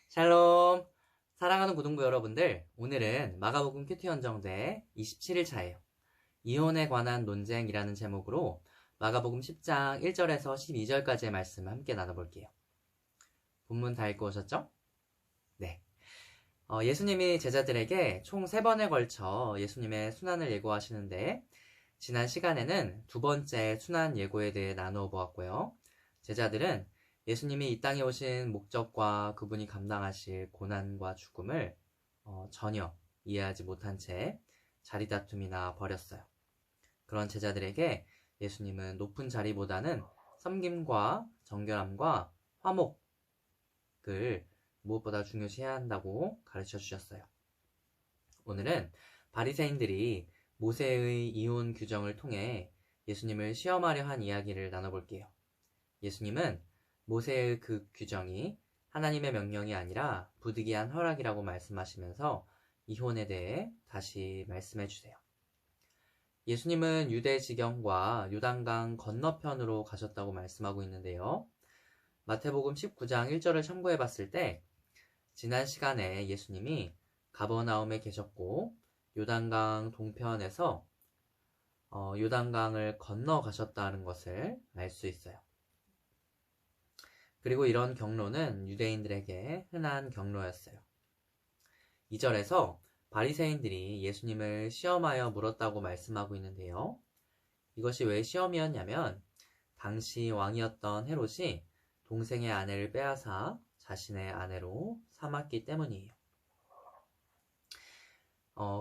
샬롬! 사랑하는 고등부 여러분들, 오늘은 마가복음 큐티 헌정대 27일차예요. 이혼에 관한 논쟁이라는 제목으로 마가복음 10장 1절에서 12절까지의 말씀을 함께 나눠볼게요. 본문 다 읽고 오셨죠? 네. 예수님이 제자들에게 총 3번에 걸쳐 예수님의 순환을 예고하시는데, 지난 시간에는 두 번째 순환 예고에 대해 나누어 보았고요. 제자들은 예수님이 이 땅에 오신 목적과 그분이 감당하실 고난과 죽음을 전혀 이해하지 못한 채 자리다툼이나 벌였어요. 그런 제자들에게 예수님은 높은 자리보다는 섬김과 정결함과 화목을 무엇보다 중요시해야 한다고 가르쳐 주셨어요. 오늘은 바리새인들이 모세의 이혼 규정을 통해 예수님을 시험하려 한 이야기를 나눠볼게요. 예수님은 모세의 그 규정이 하나님의 명령이 아니라 부득이한 허락이라고 말씀하시면서 이혼에 대해 다시 말씀해 주세요. 예수님은 유대 지경과 요단강 건너편으로 가셨다고 말씀하고 있는데요. 마태복음 19장 1절을 참고해 봤을 때 지난 시간에 예수님이 가버나움에 계셨고 요단강 동편에서 요단강을 건너 가셨다는 것을 알 수 있어요. 그리고 이런 경로는 유대인들에게 흔한 경로였어요. 2절에서 바리새인들이 예수님을 시험하여 물었다고 말씀하고 있는데요. 이것이 왜 시험이었냐면 당시 왕이었던 헤롯이 동생의 아내를 빼앗아 자신의 아내로 삼았기 때문이에요.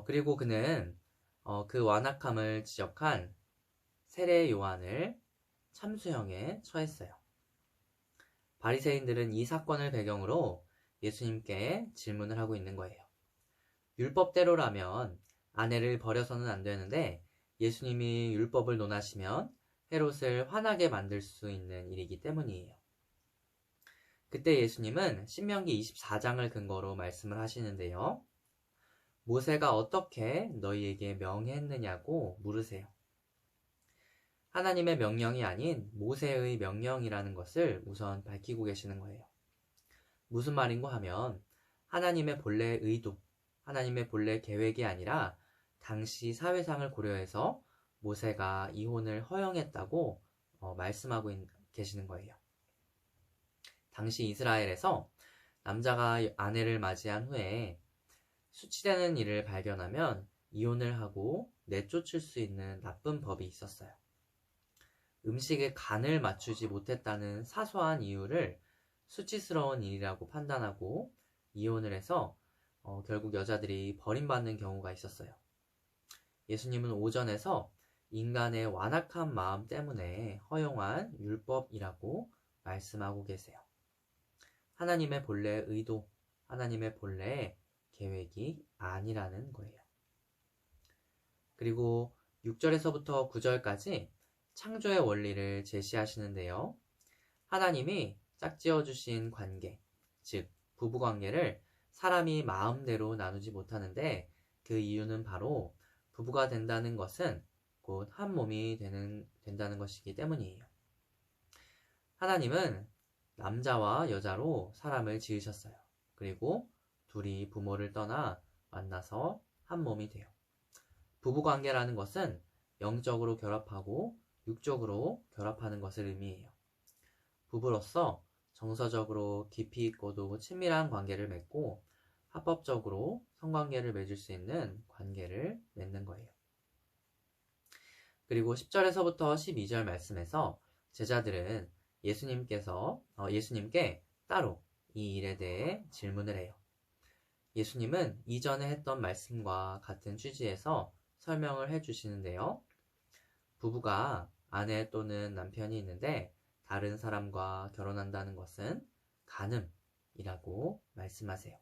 그리고 그는 그 완악함을 지적한 세례 요한을 참수형에 처했어요. 바리새인들은 이 사건을 배경으로 예수님께 질문을 하고 있는 거예요. 율법대로라면 아내를 버려서는 안 되는데 예수님이 율법을 논하시면 헤롯을 화나게 만들 수 있는 일이기 때문이에요. 그때 예수님은 신명기 24장을 근거로 말씀을 하시는데요. 모세가 어떻게 너희에게 명했느냐고 물으세요. 하나님의 명령이 아닌 모세의 명령이라는 것을 우선 밝히고 계시는 거예요. 무슨 말인고 하면 하나님의 본래 의도, 하나님의 본래 계획이 아니라 당시 사회상을 고려해서 모세가 이혼을 허용했다고 말씀하고 계시는 거예요. 당시 이스라엘에서 남자가 아내를 맞이한 후에 수치되는 일을 발견하면 이혼을 하고 내쫓을 수 있는 나쁜 법이 있었어요. 음식에 간을 맞추지 못했다는 사소한 이유를 수치스러운 일이라고 판단하고 이혼을 해서 결국 여자들이 버림받는 경우가 있었어요. 예수님은 오전에서 인간의 완악한 마음 때문에 허용한 율법이라고 말씀하고 계세요. 하나님의 본래 의도, 하나님의 본래 계획이 아니라는 거예요. 그리고 6절에서부터 9절까지 창조의 원리를 제시하시는데요. 하나님이 짝지어 주신 관계, 즉 부부관계를 사람이 마음대로 나누지 못하는데 그 이유는 바로 부부가 된다는 것은 곧 한 몸이 된다는 것이기 때문이에요. 하나님은 남자와 여자로 사람을 지으셨어요. 그리고 둘이 부모를 떠나 만나서 한 몸이 돼요. 부부관계라는 것은 영적으로 결합하고 육적으로 결합하는 것을 의미해요. 부부로서 정서적으로 깊이 있고도 친밀한 관계를 맺고 합법적으로 성관계를 맺을 수 있는 관계를 맺는 거예요. 그리고 10절에서부터 12절 말씀에서 제자들은 예수님께 따로 이 일에 대해 질문을 해요. 예수님은 이전에 했던 말씀과 같은 취지에서 설명을 해주시는데요. 부부가 아내 또는 남편이 있는데 다른 사람과 결혼한다는 것은 간음이라고 말씀하세요.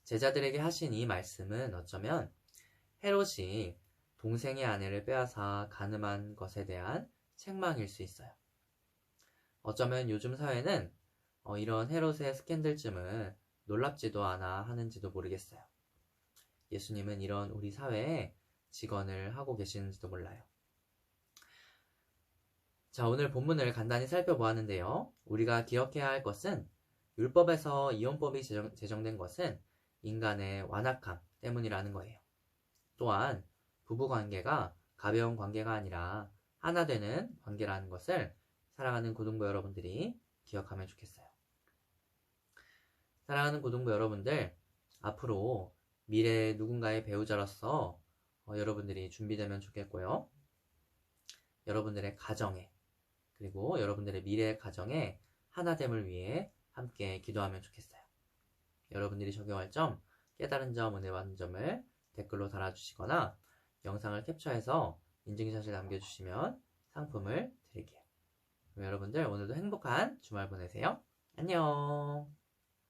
제자들에게 하신 이 말씀은 어쩌면 헤롯이 동생의 아내를 빼앗아 간음한 것에 대한 책망일 수 있어요. 어쩌면 요즘 사회는 이런 헤롯의 스캔들쯤은 놀랍지도 않아 하는지도 모르겠어요. 예수님은 이런 우리 사회에 직언을 하고 계시는지도 몰라요. 자, 오늘 본문을 간단히 살펴보았는데요. 우리가 기억해야 할 것은 율법에서 이혼법이 제정된 것은 인간의 완악함 때문이라는 거예요. 또한 부부관계가 가벼운 관계가 아니라 하나 되는 관계라는 것을 사랑하는 고등부 여러분들이 기억하면 좋겠어요. 사랑하는 고등부 여러분들, 앞으로 미래의 누군가의 배우자로서 여러분들이 준비되면 좋겠고요. 여러분들의 가정에, 그리고 여러분들의 미래의 가정에 하나됨을 위해 함께 기도하면 좋겠어요. 여러분들이 적용할 점, 깨달은 점, 은혜 받은 점을 댓글로 달아주시거나 영상을 캡처해서 인증샷을 남겨주시면 상품을 드릴게요. 그럼 여러분들 오늘도 행복한 주말 보내세요. 안녕.